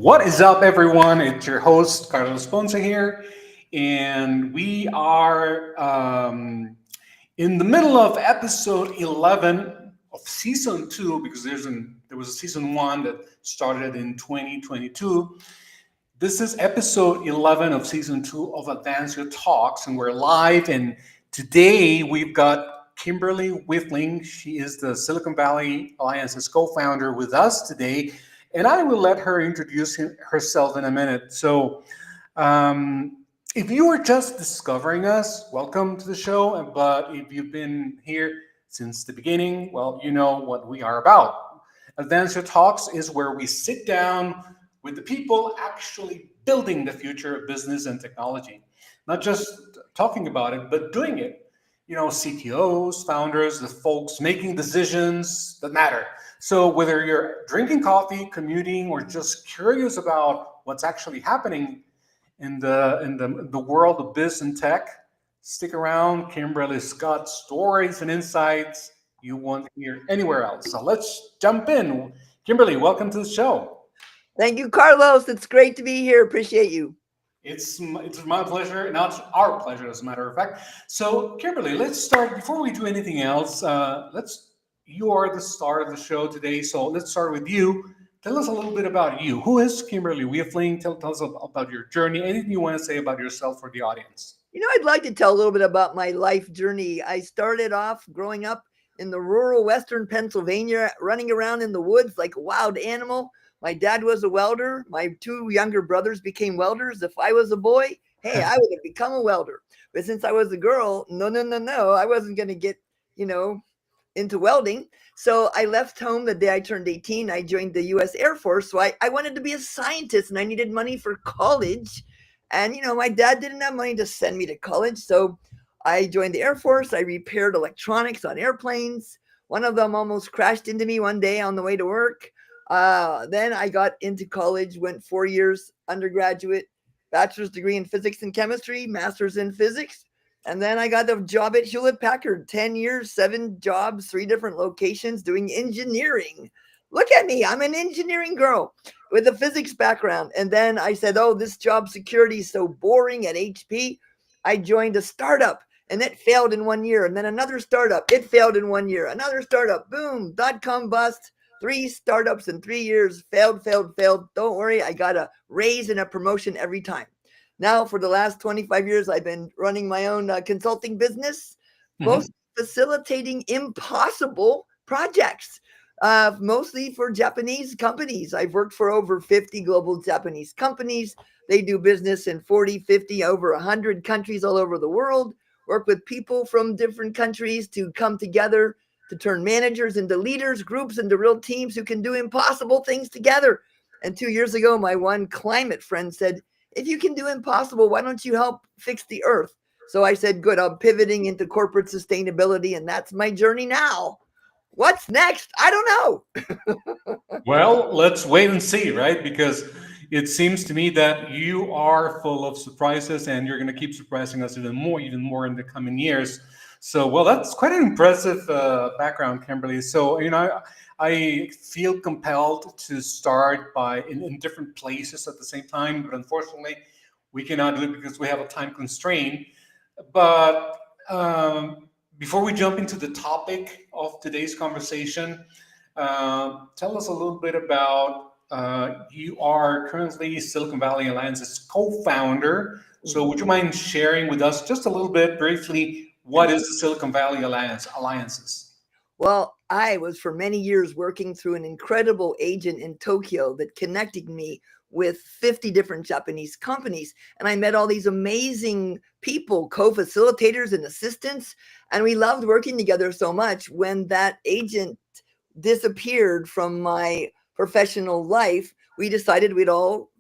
What is up, everyone? It's your host, Carlos Ponce here, and we are in the middle of episode 11 of season 2 because there was a season 1 that started in 2022. This is episode 11 of season 2 of Advancio Talks, and we're live. And today we've got Kimberly Whiffling. She is the Silicon Valley Alliance's co-founder with us today, and I will let her introduce herself in a minute. So, if you are just discovering us, welcome to the show. But if you've been here since the beginning, well, you know what we are about. Advancio Talks is where we sit down with the people actually building the future of business and technology. Not just talking about it, but doing it. You know, CTOs, founders, the folks making decisions that matter. So whether you're drinking coffee, commuting, or just curious about what's actually happening in the world of biz and tech, stick around. Kimberly's got stories and insights you won't hear anywhere else. So let's jump in. Kimberly, welcome to the show. Thank you, Carlos. It's great to be here. Appreciate you. It's my pleasure. Now it's our pleasure, as a matter of fact. So, Kimberly, let's start. Before we do anything else, you are the star of the show today. So let's start with you. Tell us a little bit about you. Who is Kimberly Whiffling? Tell us about your journey. Anything you want to say about yourself for the audience? I'd like to tell a little bit about my life journey. I started off growing up in the rural Western Pennsylvania, running around in the woods like a wild animal. My dad was a welder. My two younger brothers became welders. If I was a boy, hey, I would have become a welder. But since I was a girl, no, I wasn't going to get, into welding. So I left home the day I turned 18. I joined the U.S. Air Force. So I wanted to be a scientist and I needed money for college. And, my dad didn't have money to send me to college. So I joined the Air Force. I repaired electronics on airplanes. One of them almost crashed into me one day on the way to work. Then I got into college, went 4 years undergraduate, bachelor's degree in physics and chemistry, master's in physics. And then I got a job at Hewlett Packard, 10 years, 7 jobs, 3 different locations doing engineering. Look at me. I'm an engineering girl with a physics background. And then I said, oh, this job security is so boring at HP. I joined a startup and it failed in 1 year. And then another startup, it failed in 1 year. Another startup, boom, .com bust. 3 startups in 3 years, failed. Don't worry, I got a raise and a promotion every time. Now, for the last 25 years, I've been running my own consulting business, most facilitating impossible projects, mostly for Japanese companies. I've worked for over 50 global Japanese companies. They do business in 40, 50, over 100 countries all over the world, work with people from different countries to come together to turn managers into leaders, groups into real teams who can do impossible things together. And 2 years ago, my one climate friend said, if you can do impossible, why don't you help fix the earth? So I said, good, I'm pivoting into corporate sustainability, and that's my journey now. What's next? I don't know. Well, let's wait and see, right? Because it seems to me that you are full of surprises and you're going to keep surprising us even more in the coming years. So, well, that's quite an impressive background, Kimberly. So, I feel compelled to start in different places at the same time, but unfortunately, we cannot do it because we have a time constraint. But before we jump into the topic of today's conversation, tell us a little bit about you are currently Silicon Valley Alliance's co-founder. So, would you mind sharing with us just a little bit briefly? What is the Silicon Valley Alliances? Well, I was for many years working through an incredible agent in Tokyo that connected me with 50 different Japanese companies. And I met all these amazing people, co-facilitators and assistants. And we loved working together so much. When that agent disappeared from my professional life, we decided we'd all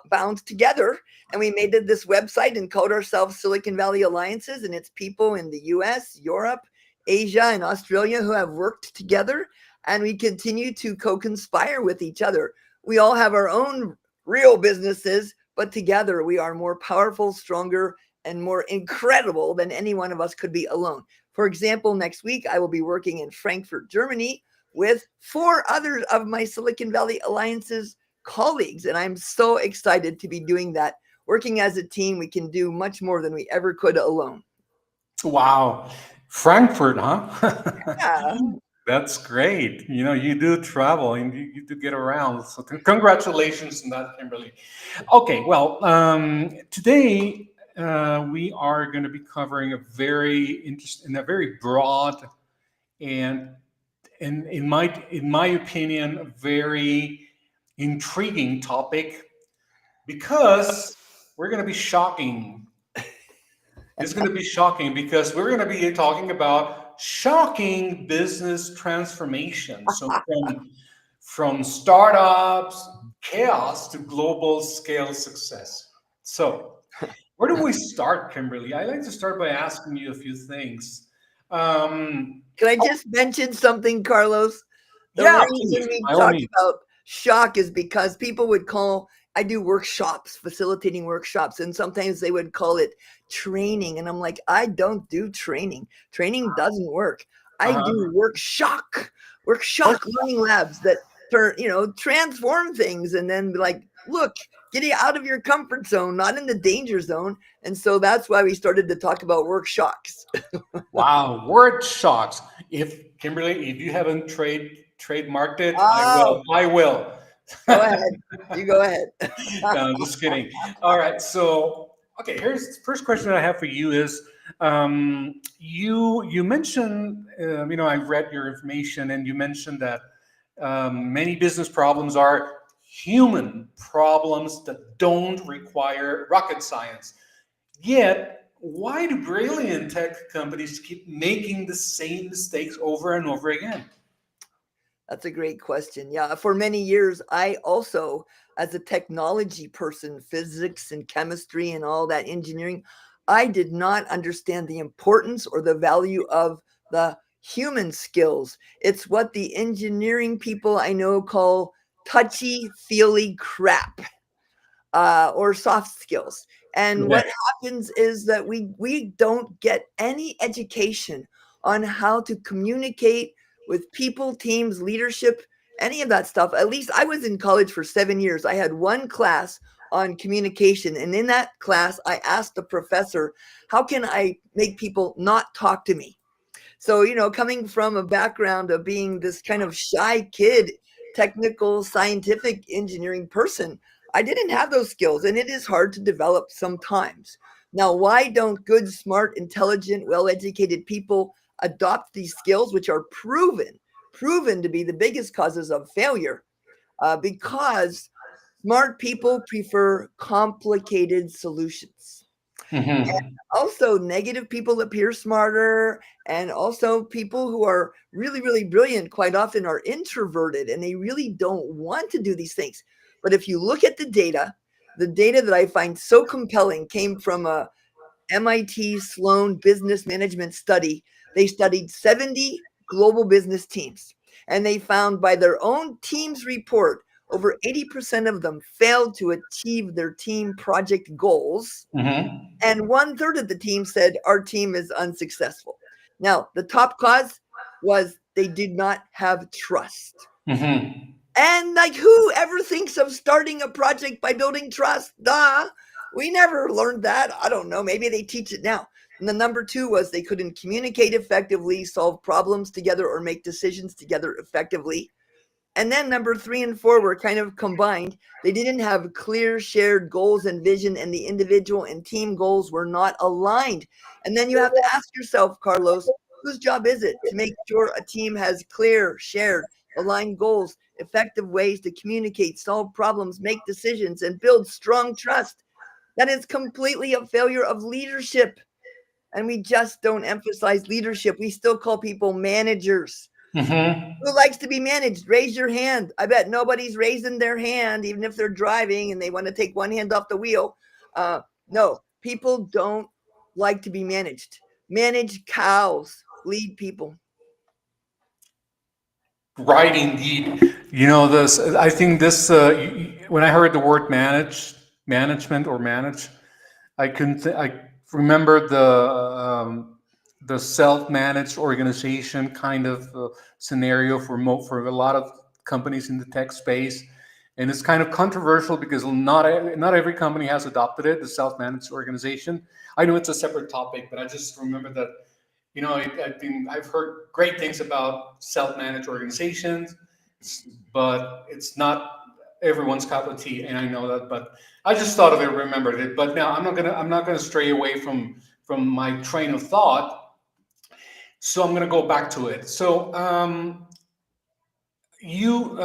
bound together, and we made this website and called ourselves Silicon Valley Alliances, and it's people in the US, Europe, Asia, and Australia who have worked together, and we continue to co-conspire with each other. We all have our own real businesses, but together we are more powerful, stronger, and more incredible than any one of us could be alone. For example, next week I will be working in Frankfurt, Germany with 4 others of my Silicon Valley Alliances colleagues. And I'm so excited to be doing that. Working as a team, we can do much more than we ever could alone. Wow. Frankfurt, huh? Yeah. That's great. You do travel and you do get around. So congratulations on that, Kimberly. Okay, well, today we are going to be covering a very interesting, a very broad and in my opinion, a very intriguing topic because we're going to be shocking. It's going to be shocking because we're going to be talking about shocking business transformation. So from startups, chaos to global scale success. So where do we start, Kimberly? I like to start by asking you a few things. Can I just mention something, Carlos? The Yeah, reason please, we by all talk means. about shock is because people would call, I do workshops, facilitating workshops, and sometimes they would call it training. And I'm like, I don't do training. Training doesn't work. I Uh-huh. do workshop learning labs that transform things and then be like, look, get you out of your comfort zone, not in the danger zone. And so that's why we started to talk about workshops. Wow, word shocks. If Kimberly, if you haven't trademarked it, I Oh, will. I will. go ahead. You go ahead. No, just kidding. All right. So, okay, here's the first question I have for you is you mentioned I read your information and you mentioned that many business problems are human problems that don't require rocket science. Yet, why do brilliant tech companies keep making the same mistakes over and over again? That's a great question. Yeah, for many years, I also, as a technology person, physics and chemistry and all that engineering, I did not understand the importance or the value of the human skills. It's what the engineering people I know call touchy feely crap, or soft skills. And Yeah. what happens is that we don't get any education on how to communicate with people, teams, leadership, any of that stuff. At least I was in college for 7 years. I had one class on communication, and in that class, I asked the professor, "How can I make people not talk to me?" So, coming from a background of being this kind of shy kid, technical, scientific engineering person, I didn't have those skills, and it is hard to develop sometimes. Now, why don't good, smart, intelligent, well educated people adopt these skills, which are proven to be the biggest causes of failure? Because smart people prefer complicated solutions. Hmm. Also, negative people appear smarter, and also people who are really, really brilliant quite often are introverted and they really don't want to do these things. But if you look at the data that I find so compelling came from a MIT Sloan business management study. They studied 70 global business teams, and they found by their own team's report, over 80% of them failed to achieve their team project goals, Hmm. and one third of the team said our team is unsuccessful. Now, the top cause was they did not have trust. Hmm. And like, who ever thinks of starting a project by building trust? Duh. We never learned that. I don't know. Maybe they teach it now. And the number two was they couldn't communicate effectively, solve problems together, or make decisions together effectively. And then number three and four were kind of combined. They didn't have clear shared goals and vision, and the individual and team goals were not aligned. And then you have to ask yourself, Carlos, whose job is it to make sure a team has clear, shared, aligned goals, effective ways to communicate, solve problems, make decisions, and build strong trust? That is completely a failure of leadership. And we just don't emphasize leadership. We still call people managers. Hmm. Who likes to be managed? Raise your hand. I bet nobody's raising their hand, even if they're driving and they want to take one hand off the wheel. No, people don't like to be managed. Manage cows, lead people. Right, indeed. This. I think this. When I heard the word management or manage, I couldn't. I remember the self-managed organization kind of scenario for a lot of companies in the tech space. and it's kind of controversial because not every company has adopted it, the self-managed organization. I know it's a separate topic, but I just remember that, I've heard great things about self-managed organizations, but it's not everyone's cup of tea, and I know that. But I just thought of it, remembered it. But now I'm not gonna stray away from my train of thought. So I'm gonna go back to it. So you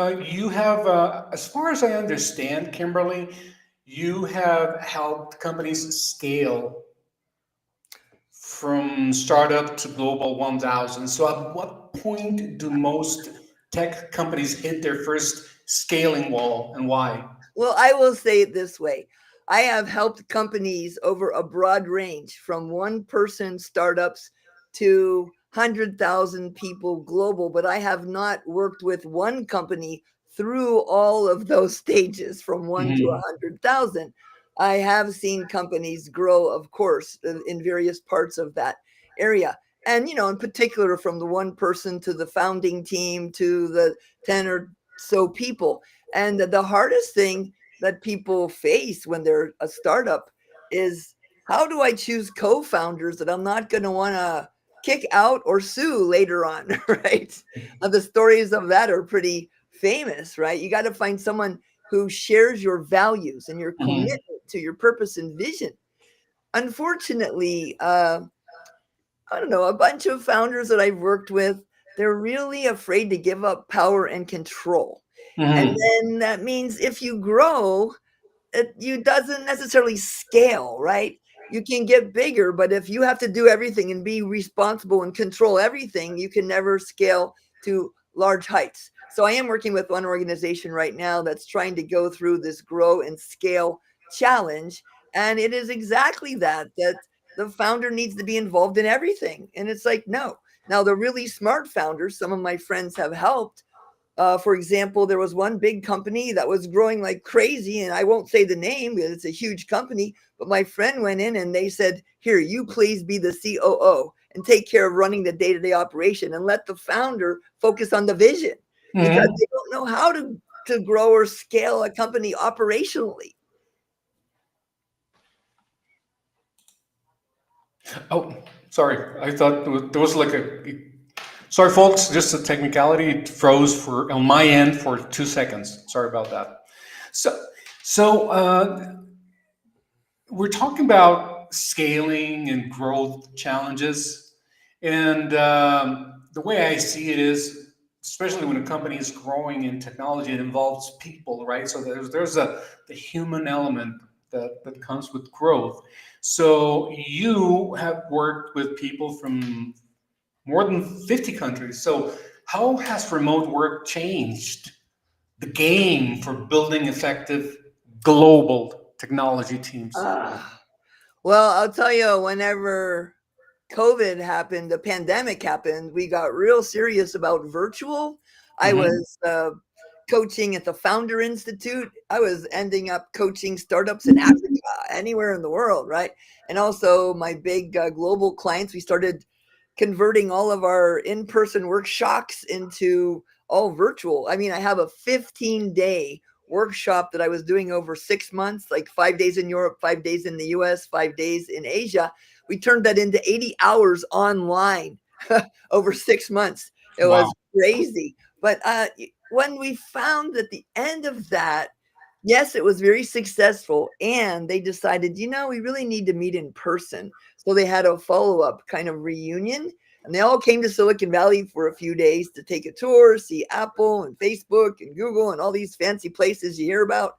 have, as far as I understand, Kimberly, you have helped companies scale from startup to global 1000. So at what point do most tech companies hit their first scaling wall, and why? Well, I will say it this way. I have helped companies over a broad range from one person startups to 100,000 people global, but I have not worked with one company through all of those stages from one to Mhm. 100,000. I have seen companies grow, of course, in various parts of that area. And, in particular, from the one person to the founding team to the 10 or so people. And the hardest thing that people face when they're a startup is, how do I choose co-founders that I'm not going to want to kick out or sue later on, right? The stories of that are pretty famous, right? You got to find someone who shares your values and your Mhm. commitment to your purpose and vision. Unfortunately, I don't know, a bunch of founders that I've worked with, they're really afraid to give up power and control. And Mhm. then that means if you grow, you doesn't necessarily scale, right? You can get bigger, but if you have to do everything and be responsible and control everything, you can never scale to large heights. So I am working with one organization right now that's trying to go through this grow and scale challenge. And it is exactly that the founder needs to be involved in everything. And it's like, no. Now, the really smart founders, some of my friends have helped. For example, there was one big company that was growing like crazy, and I won't say the name because it's a huge company, but my friend went in and they said, here, you please be the COO and take care of running the day-to-day operation and let the founder focus on the vision, because Mhm. they don't know how to grow or scale a company operationally. Oh, sorry. I thought there was like a. Sorry, folks. Just a technicality. It froze for on my end for 2 seconds. Sorry about that. So, so we're talking about scaling and growth challenges, and the way I see it is, especially when a company is growing in technology, it involves people, right? So there's the human element that comes with growth. So you have worked with people from more than 50 countries. So how has remote work changed the game for building effective global technology teams? Ah, well, I'll tell you, whenever COVID happened, the pandemic happened, we got real serious about virtual. I Hmm. was coaching at the Founder Institute. I was ending up coaching startups in Africa, anywhere in the world, right? And also, my big global clients, we started converting all of our in-person workshops into all virtual. I mean, I have a 15-day workshop that I was doing over 6 months, like 5 days in Europe, 5 days in the US, 5 days in Asia. We turned that into 80 hours online over 6 months. It Wow. was crazy. But when we found at the end of that, yes, it was very successful. And they decided, we really need to meet in person. So they had a follow up kind of reunion. And they all came to Silicon Valley for a few days to take a tour, see Apple and Facebook and Google and all these fancy places you hear about.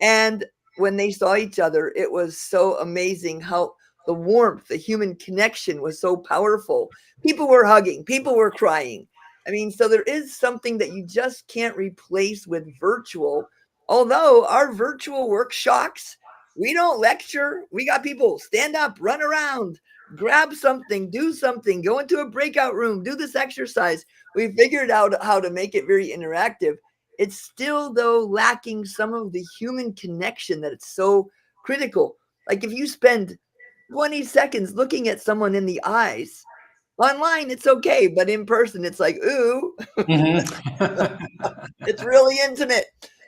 And when they saw each other, it was so amazing how the warmth, the human connection was so powerful. People were hugging, people were crying. I mean, so there is something that you just can't replace with virtual. Although our virtual workshops, we don't lecture. We got people stand up, run around, grab something, do something, go into a breakout room, do this exercise. We figured out how to make it very interactive. It's still, though, lacking some of the human connection that it's so critical. Like if you spend 20 seconds looking at someone in the eyes, online it's okay, but in person it's like, ooh, Hmm. it's really intimate.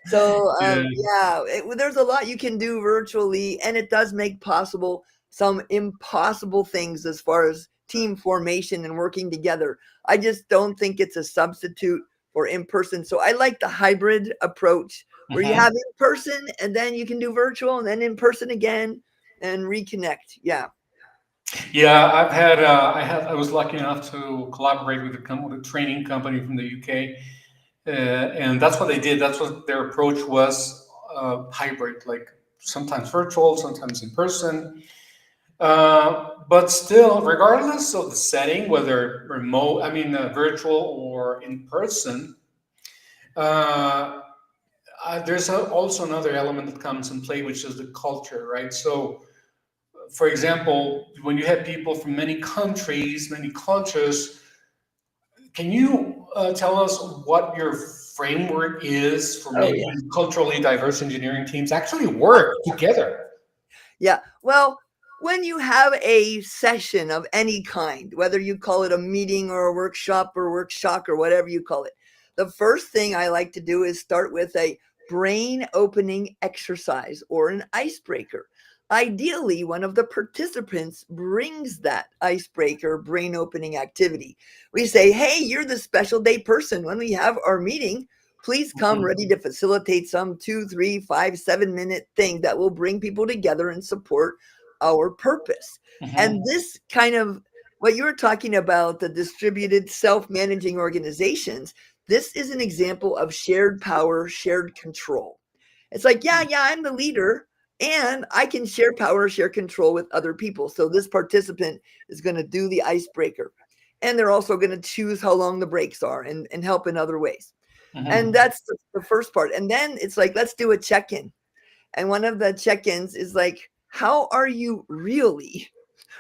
So Yeah. there's a lot you can do virtually, and it does make possible some impossible things as far as team formation and working together. I just don't think it's a substitute for in person. So I like the hybrid approach where you Mhm. have in person and then you can do virtual and then in person again and reconnect. Yeah. Yeah, I was lucky enough to collaborate with with a training company from the UK, and that's what they did. That's what their approach was, hybrid, like sometimes virtual, sometimes in person. But still, regardless of the setting, whether remote, virtual or in person, uh, there's also another element that comes in play, which is the culture, right? So, for example, when you have people from many countries, many cultures, can you tell us what your framework is for Oh, yeah. making culturally diverse engineering teams actually work together? Yeah. Well, when you have a session of any kind, whether you call it a meeting or a workshop or workshop or whatever you call it, the first thing I like to do is start with a brain opening exercise or an icebreaker. Ideally, one of the participants brings that icebreaker brain opening activity. We say, hey, you're the special day person. When we have our meeting, please come Mhm. ready to facilitate some 2, 3, 5, 7 minute thing that will bring people together and support our purpose. And Mhm. this kind of what you were talking about, the distributed self managing organizations, this is an example of shared power, shared control. It's like, yeah, I'm the leader and I can share power, share control with other people. So this participant is going to do the icebreaker. And they're also going to choose how long the breaks are and help in other ways. And Mhm. that's the first part. And then it's like, let's do a check in. And one of the check ins is like, how are you really?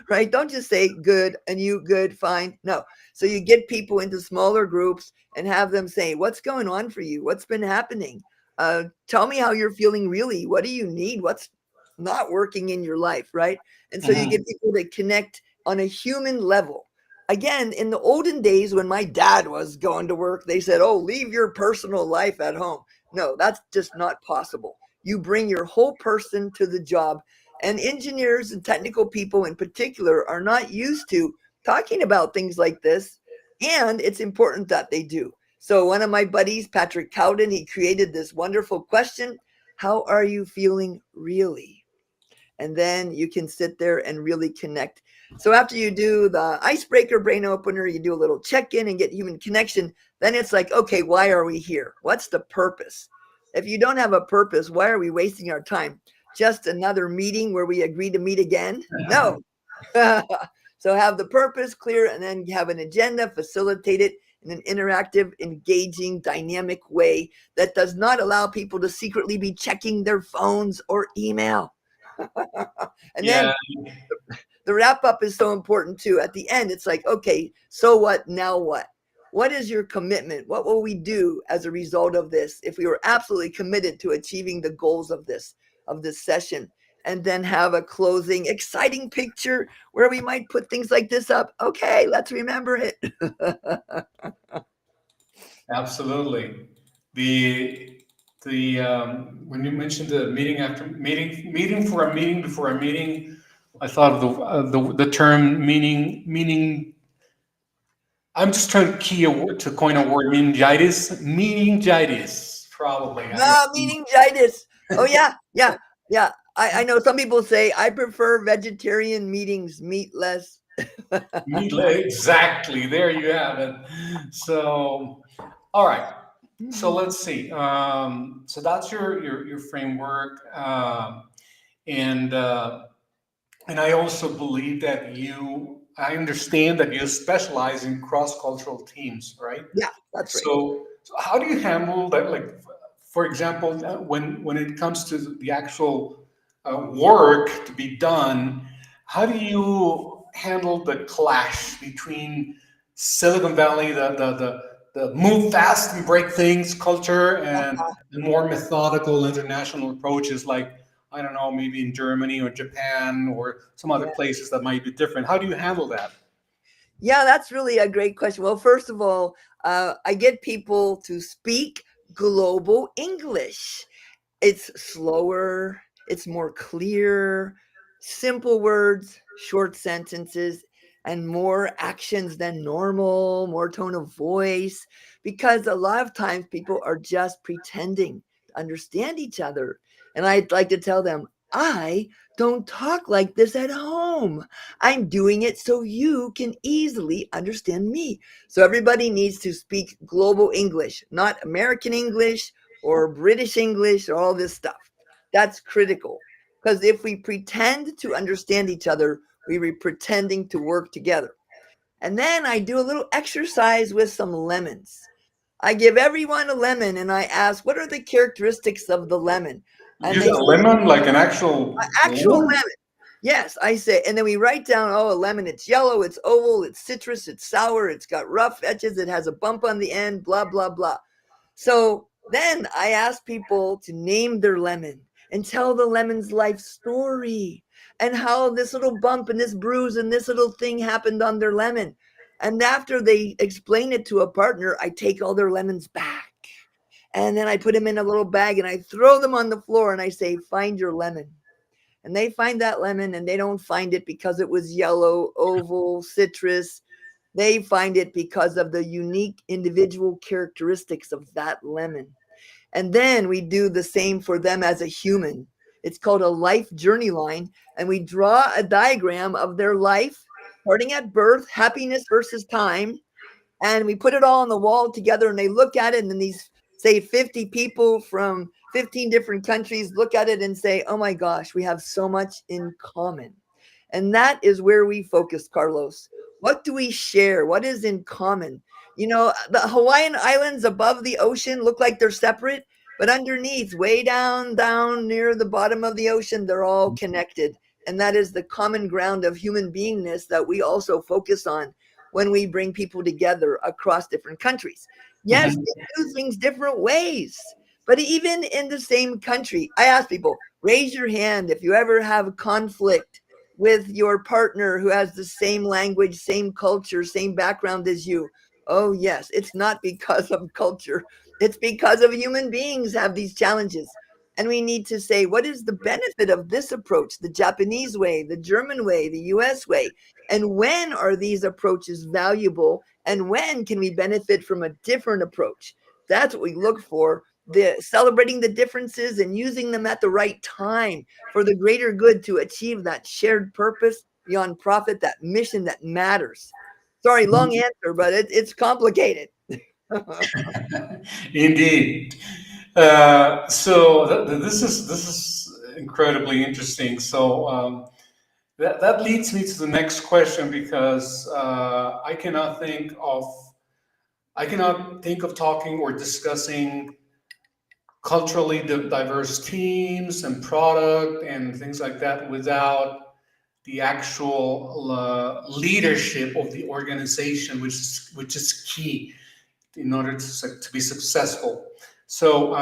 Right? Don't just say good and you good, fine. No. So you get people into smaller groups and have them say, what's going on for you? What's been happening? Tell me how you're feeling really. What do you need? What's not working in your life? Right. And so you Mhm. get people to connect on a human level. Again, in the olden days when my dad was going to work, they said, oh, leave your personal life at home. No, that's just not possible. You bring your whole person to the job, and engineers and technical people in particular are not used to talking about things like this. And it's important that they do. So, one of my buddies, Patrick Cowden, he created this wonderful question: how are you feeling really? And then you can sit there and really connect. So, after you do the icebreaker brain opener, you do a little check in and get human connection. Then it's like, okay, why are we here? What's the purpose? If you don't have a purpose, why are we wasting our time? Just another meeting where we agree to meet again? No. So have the purpose clear and then have an agenda, facilitate it in an interactive, engaging, dynamic way that does not allow people to secretly be checking their phones or email. And Yeah. then the wrap up is so important too. At the end, it's like, okay, so what? Now what? What is your commitment? What will we do as a result of this if we were absolutely committed to achieving the goals of this session? And then have a closing exciting picture where we might put things like this up. Okay, let's remember it. Absolutely. The when you mentioned the meeting after meeting for a meeting before a meeting, I thought of the term meaning. I'm just trying to key a word to coin a word, meningitis, probably. I don't Ah, meningitis. Oh yeah. I know some people say I prefer vegetarian meetings, meat less. exactly. There you have it. So, all right. So let's see. So that's your framework, and and I also believe that I understand that you specialize in cross-cultural teams, right? Yeah, that's right. So how do you handle that? Like, for example, when it comes to the actual work to be done, how do you handle the clash between Silicon Valley, the move fast and break things culture, and the more methodical international approaches, like I don't know, maybe in Germany or Japan or some other Yeah. places that might be different? How do you handle that? Yeah, that's really a great question. Well, first of all, I get people to speak global English. It's slower, it's more clear, simple words, short sentences, and more actions than normal, more tone of voice, because a lot of times people are just pretending to understand each other. And I'd like to tell them, I don't talk like this at home. I'm doing it so you can easily understand me. So everybody needs to speak global English, not American English or British English or all this stuff. That's critical, because if we pretend to understand each other, we are pretending to work together. And then I do a little exercise with some lemons. I give everyone a lemon and I ask, what are the characteristics of the lemon? And Use they a say, lemon, like an actual actual lemon? lemon. Yes, I say. And then we write down, oh, a lemon, it's yellow, it's oval, it's citrus, it's sour, it's got rough edges, it has a bump on the end, blah, blah, blah. So then I ask people to name their lemon and tell the lemon's life story and how this little bump and this bruise and this little thing happened on their lemon. And after they explain it to a partner, I take all their lemons back. And then I put them in a little bag and I throw them on the floor and I say, find your lemon. And they find that lemon and they don't find it because it was yellow, oval, citrus. They find it because of the unique individual characteristics of that lemon. And then we do the same for them as a human. It's called a life journey line. And we draw a diagram of their life, starting at birth, happiness versus time. And we put it all on the wall together and they look at it. And then these, say, 50 people from 15 different countries look at it and say, oh my gosh, we have so much in common. And that is where we focus, Carlos. What do we share? What is in common? You know, the Hawaiian Islands above the ocean look like they're separate, but underneath, way down, down near the bottom of the ocean, they're all connected. And that is the common ground of human beingness that we also focus on when we bring people together across different countries. Yes, Mhm. they do things different ways, but even in the same country, I ask people, raise your hand if you ever have conflict with your partner who has the same language, same culture, same background as you. Oh, yes, it's not because of culture. It's because of human beings have these challenges. And we need to say, what is the benefit of this approach, the Japanese way, the German way, the US way? And when are these approaches valuable? And when can we benefit from a different approach? That's what we look for, the celebrating the differences and using them at the right time for the greater good to achieve that shared purpose beyond profit, that mission that matters. Sorry, long answer, but it's complicated. Indeed. This is incredibly interesting. So that leads me to the next question because I cannot think of talking or discussing culturally diverse teams and product and things like that without the actual leadership of the organization, which is key in order to be successful. So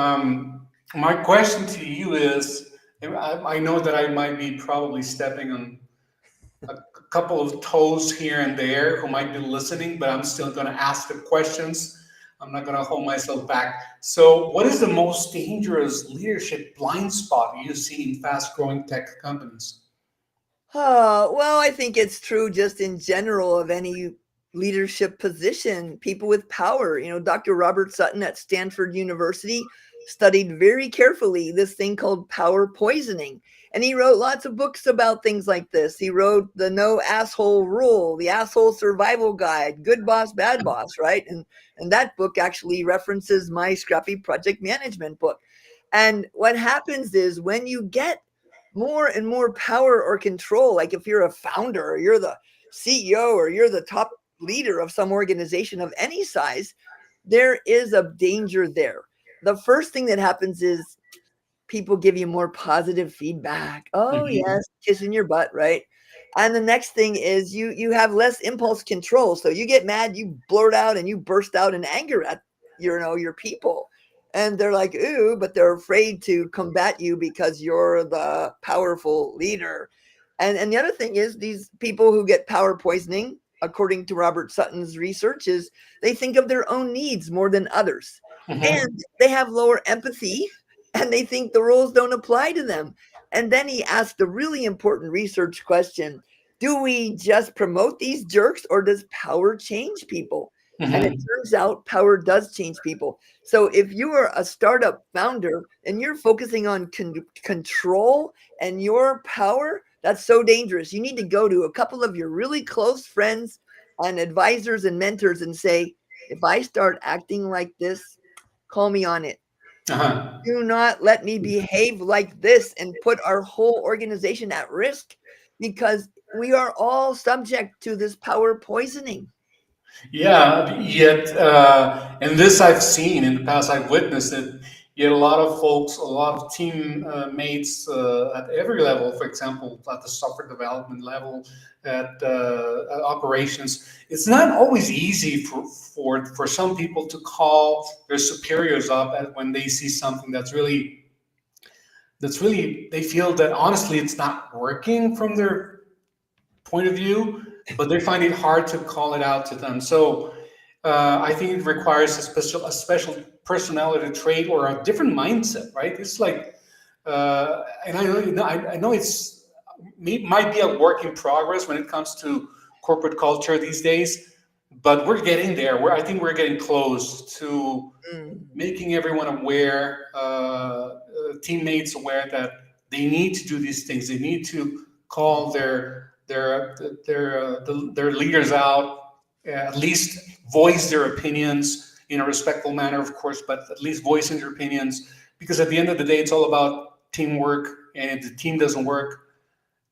my question to you is, and I know that I might be probably stepping on a couple of toes here and there who might be listening, but I'm still going to ask the questions. I'm not going to hold myself back. So, what is the most dangerous leadership blind spot you see in fast growing tech companies? Oh, well, I think it's true just in general of any leadership position, people with power. You know, Dr. Robert Sutton at Stanford University studied very carefully this thing called power poisoning. And he wrote lots of books about things like this. He wrote The No Asshole Rule, The Asshole Survival Guide, Good Boss, Bad Boss, right? And that book actually references my Scrappy Project Management book. And what happens is when you get more and more power or control, like if you're a founder or you're the CEO or you're the top leader of some organization of any size, there is a danger there. The first thing that happens is people give you more positive feedback. Oh Mhm. yes, kissing your butt, right? And the next thing is you have less impulse control. So you get mad, you blurt out and you burst out in anger at your people. And they're like, ooh, but they're afraid to combat you because you're the powerful leader. And the other thing is these people who get power poisoning, according to Robert Sutton's research, is they think of their own needs more than others. Mm-hmm. and they have lower empathy and they think the rules don't apply to them. And then he asked a really important research question. Do we just promote these jerks or does power change people? And it Mm-hmm. turns out power does change people. So if you are a startup founder and you're focusing on control and your power, that's so dangerous. You need to go to a couple of your really close friends and advisors and mentors and say, if I start acting like this, call me on it. Uh-huh. Do not let me behave like this and put our whole organization at risk because we are all subject to this power poisoning. Yeah, yet, and this I've seen in the past, I've witnessed it. Yet a lot of folks, a lot of team mates at every level, for example, at the software development level, at operations, it's not always easy for some people to call their superiors up when they see something that's really they feel that honestly it's not working from their point of view, but they find it hard to call it out to them. So I think it requires a special personality trait or a different mindset, right? It's like, and I know might be a work in progress when it comes to corporate culture these days, but we're getting there. I think we're getting close to Mm. making everyone aware, teammates aware that they need to do these things. They need to call their leaders out, at least voice their opinions in a respectful manner, of course, but at least voicing their opinions. Because at the end of the day, it's all about teamwork, and if the team doesn't work,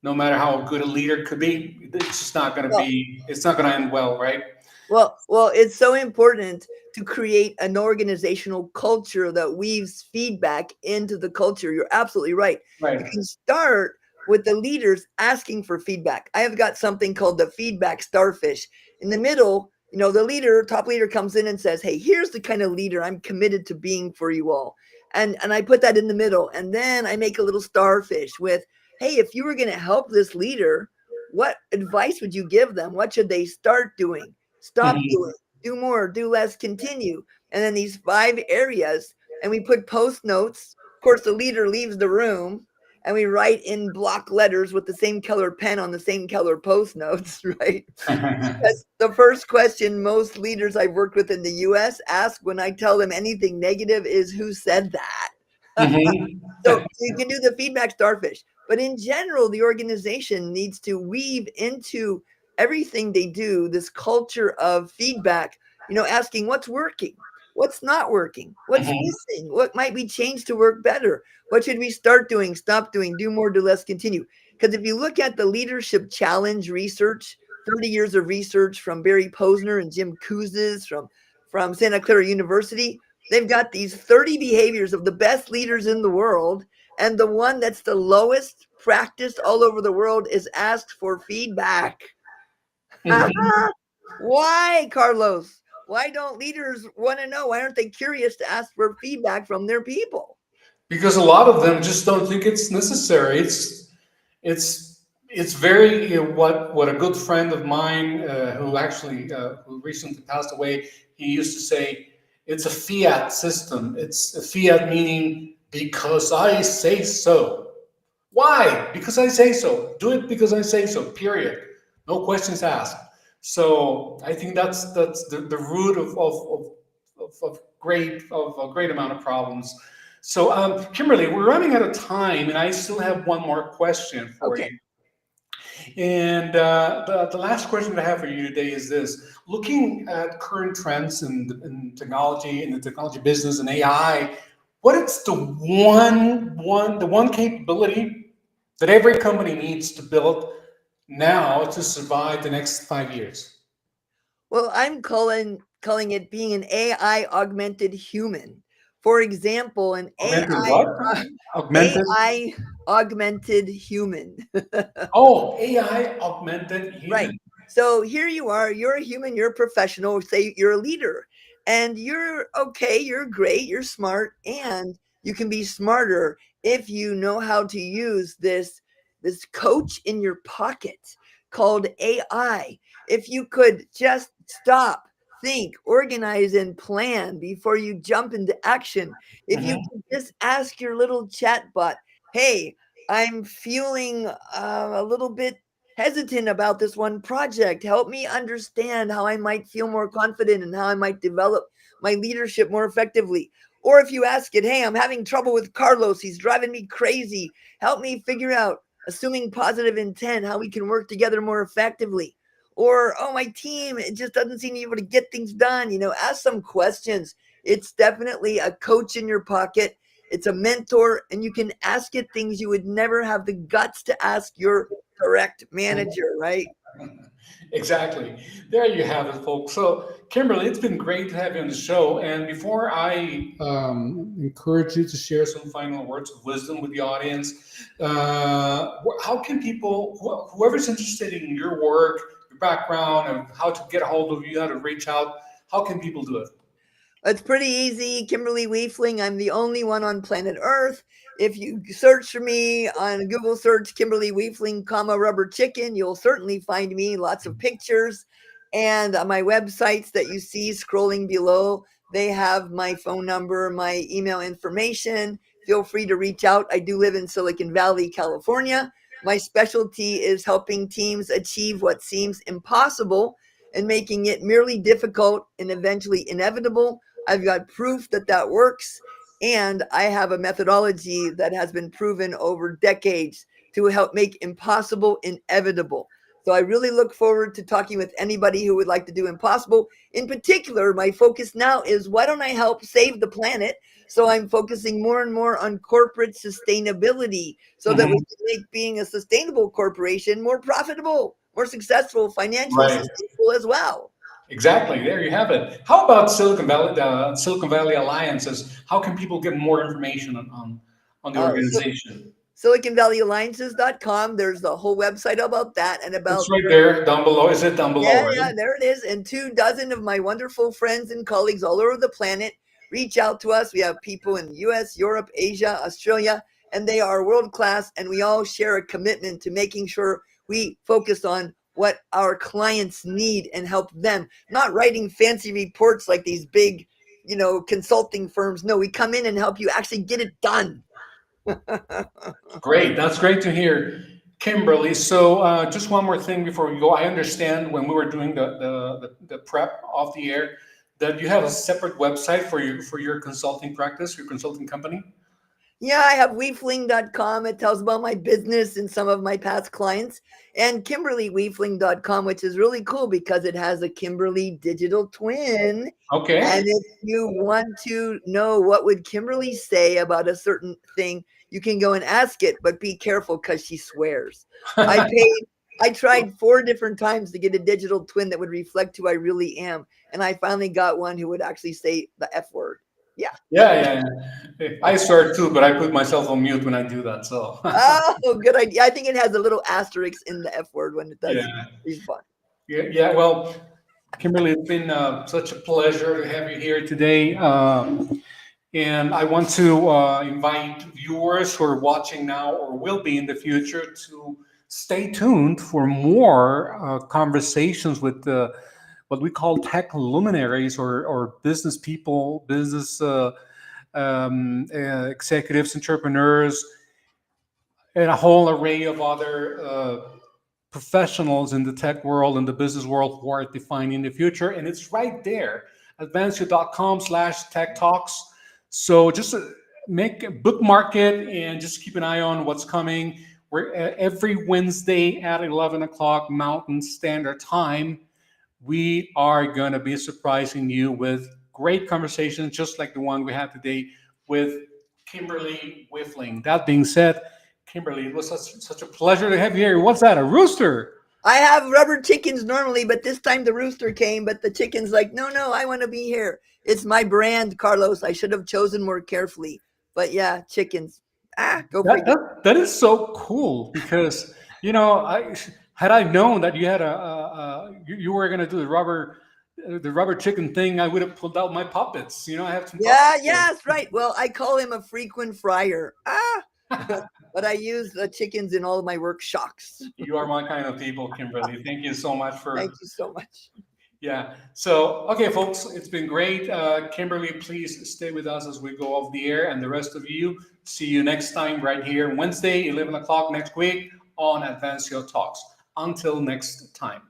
no matter how good a leader could be, it's just not going to Well, be. It's not going to end well, right? well, it's so important to create an organizational culture that weaves feedback into the culture. You're absolutely right. You Right. can start with the leaders asking for feedback. I have got something called the feedback starfish. In the middle, the leader, top leader comes in and says, "Hey, here's the kind of leader I'm committed to being for you all." And I put that in the middle. And then I make a little starfish with, "Hey, if you were going to help this leader, what advice would you give them? What should they start doing? Stop Mhm. doing, do more, do less, continue." And then these 5 areas, and we put post notes. Of course, the leader leaves the room, and we write in block letters with the same color pen on the same color post notes, right? Because the first question most leaders I've worked with in the US ask when I tell them anything negative is, "Who said that?" Mhm. So you can do the feedback starfish. But in general, the organization needs to weave into everything they do this culture of feedback, asking what's working, what's not working, what's Mhm. missing, what might be changed to work better, what should we start doing, stop doing, do more, do less, continue. Because if you look at the leadership challenge research, 30 years of research from Barry Posner and Jim Kouzes from Santa Clara University, they've got these 30 behaviors of the best leaders in the world. And the one that's the lowest practiced all over the world is asked for feedback. Mhm. Why, Carlos? Why don't leaders want to know? Why aren't they curious to ask for feedback from their people? Because a lot of them just don't think it's necessary. It's very, what a good friend of mine, who recently passed away, he used to say, it's a fiat system. It's a fiat meaning because I say so. Why? Because I say so. Do it because I say so. Period. No questions asked. So I think that's the root of a great amount of problems. So, Kimberly, we're running out of time, and I still have one more question for Okay. you. And the last question that I have for you today is this: looking at current trends in technology, in the technology business, and AI, what is the one capability that every company needs to build now to survive the next 5 years? Well, I'm calling it being an AI augmented human. For example, an Augmented AI what? Augmented. AI augmented human. Oh, AI augmented Right. human. So here you are, you're a human, you're a professional, say you're a leader, and you're okay, you're great, you're smart, and you can be smarter if you know how to use this coach in your pocket called AI. If you could just stop, think, organize, and plan before you jump into action. If you Mhm. can just ask your little chat bot, hey, I'm feeling a little bit hesitant about this one project. Help me understand how I might feel more confident and how I might develop my leadership more effectively. Or if you ask it, hey, I'm having trouble with Carlos. He's driving me crazy. Help me figure out, assuming positive intent, how we can work together more effectively. Or, oh, my team, it just doesn't seem to be able to get things done. Ask some questions. It's definitely a coach in your pocket. It's a mentor, and you can ask it things you would never have the guts to ask your direct manager, right? Exactly. There you have it, folks. So, Kimberly, it's been great to have you on the show. And before I encourage you to share some final words of wisdom with the audience, how can people, whoever's interested in your work, your background, and how to get a hold of you, how to reach out, how can people do it? It's pretty easy. Kimberly Weefling. I'm the only one on planet Earth. If you search for me on Google search Kimberly Weefling, rubber chicken, you'll certainly find me. Lots of pictures. And my websites that you see scrolling below, they have my phone number, my email information. Feel free to reach out. I do live in Silicon Valley, California. My specialty is helping teams achieve what seems impossible and making it merely difficult and eventually inevitable. I've got proof that that works. And I have a methodology that has been proven over decades to help make impossible inevitable. So I really look forward to talking with anybody who would like to do impossible. In particular, my focus now is why don't I help save the planet? So I'm focusing more and more on corporate sustainability so that we Mhm. can make being a sustainable corporation more profitable, more successful, financially Right. sustainable as well. Exactly. There you have it. How about Silicon Valley, the Silicon Valley Alliances? How can people get more information on the So organization? SiliconValleyAlliances.com. There's the whole website about that and It's about right there down below. Is it down below, yeah, right? there it is. And 24 of my wonderful friends and colleagues all over the planet reach out to us. We have people in the US, Europe, Asia, Australia, and they are world class. And we all share a commitment to making sure we focus on what our clients need and help them, not writing fancy reports like these big, consulting firms. No, we come in and help you actually get it done. Great. That's great to hear, Kimberly. So, just one more thing before we go. I understand when we were doing the prep off the air that you have a separate website for your consulting practice, your consulting company. Yeah, I have weefling.com. It tells about my business and some of my past clients. And KimberlyWeefling.com, which is really cool because it has a Kimberly digital twin. Okay. And if you want to know what would Kimberly say about a certain thing, you can go and ask it, but be careful because she swears. I tried 4 different times to get a digital twin that would reflect who I really am. And I finally got one who would actually say the F word. Yeah. Yeah. I swear too, but I put myself on mute when I do that. So, Oh, good idea. I think it has a little asterisk in the F word when it does yeah. respond. Yeah. Well, Kimberly, it's been such a pleasure to have you here today. And I want to invite viewers who are watching now or will be in the future to stay tuned for more conversations with what we call tech luminaries or business people, business executives, entrepreneurs, and a whole array of other professionals in the tech world and the business world who are defining the future. And it's right there, advancio.com/tech talks. So just bookmark it and just keep an eye on what's coming. We're every Wednesday at 11 o'clock Mountain Standard Time. We are going to be surprising you with great conversations, just like the one we had today with Kimberly Whiffling. That being said, Kimberly, it was such a pleasure to have you here. What's that, a rooster? I have rubber chickens normally, but this time the rooster came, but the chicken's like, no, no, I want to be here. It's my brand, Carlos. I should have chosen more carefully. But yeah, chickens. Go That, figure. that is so cool because, I had I known that you had you were going to do the rubber chicken thing, I would have pulled out my puppets. I have some Yeah, puppets yes, right. Well, I call him a frequent fryer. But I use the chickens in all of my workshops. You are my kind of people, Kimberly. Thank you so much Thank for you so much. Yeah. So, okay, folks, it's been great. Kimberly, please stay with us as we go off the air. And the rest of you, see you next time right here, Wednesday, 11 o'clock next week on Advancio Talks. Until next time.